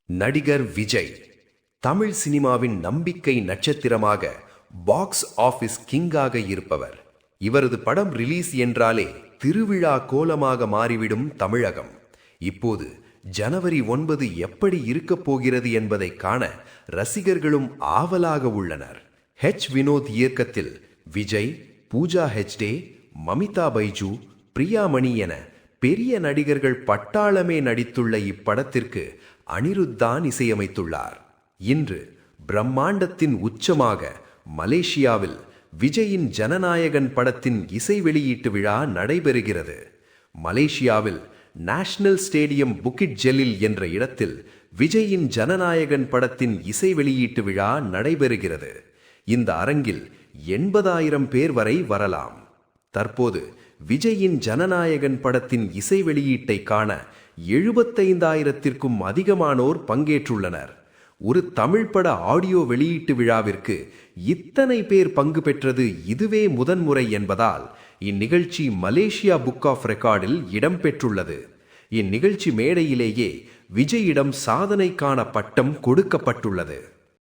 நடிகர் விஜய் தமிழ் சினிமாவின் நம்பிக்கை நட்சத்திரமாக பாக்ஸ் ஆபீஸ் கிங்காக இருப்பவர். இவரது படம் ரிலீஸ் என்றாலே திருவிழா கோலமாக மாறிவிடும் தமிழகம். இப்போது ஜனவரி 9 எப்படி இருக்கப் போகிறது என்பதை காண ரசிகர்களும் ஆவலாக உள்ளனர். வினோத் இயக்கத்தில் விஜய், பூஜா ஹெக்டே, மமிதா பைஜு, பிரியாமணி என பெரிய நடிகர்கள் பட்டாளமே நடித்துள்ள இப்படத்திற்கு அனிருத்தான் இசையமைத்துள்ளார். இன்று பிரம்மாண்டத்தின் உச்சமாக மலேசியாவில் விஜயின் ஜனநாயகன் படத்தின் இசை வெளியீட்டு விழா நடைபெறுகிறது. மலேசியாவில் நேஷனல் ஸ்டேடியம் புக்கிட் ஜெலில் என்ற இடத்தில் விஜயின் ஜனநாயகன் படத்தின் இசை வெளியீட்டு விழா நடைபெறுகிறது. இந்த அரங்கில் 80,000 பேர் வரை வரலாம். தற்போது விஜயின் ஜனநாயகன் படத்தின் இசை வெளியீட்டை காண 75,000த்திற்கும் அதிகமானோர் பங்கேற்றுள்ளனர். ஒரு தமிழ் பட ஆடியோ வெளியீட்டு விழாவிற்கு இத்தனை பேர் பங்கு பெற்றது இதுவே முதன்முறை என்பதால் இந்நிகழ்ச்சி மலேசியா புக் ஆஃப் ரெக்கார்டில் இடம்பெற்றுள்ளது. இந்நிகழ்ச்சி மேடையிலேயே விஜயிடம் சாதனைக்கான பட்டம் கொடுக்கப்பட்டுள்ளது.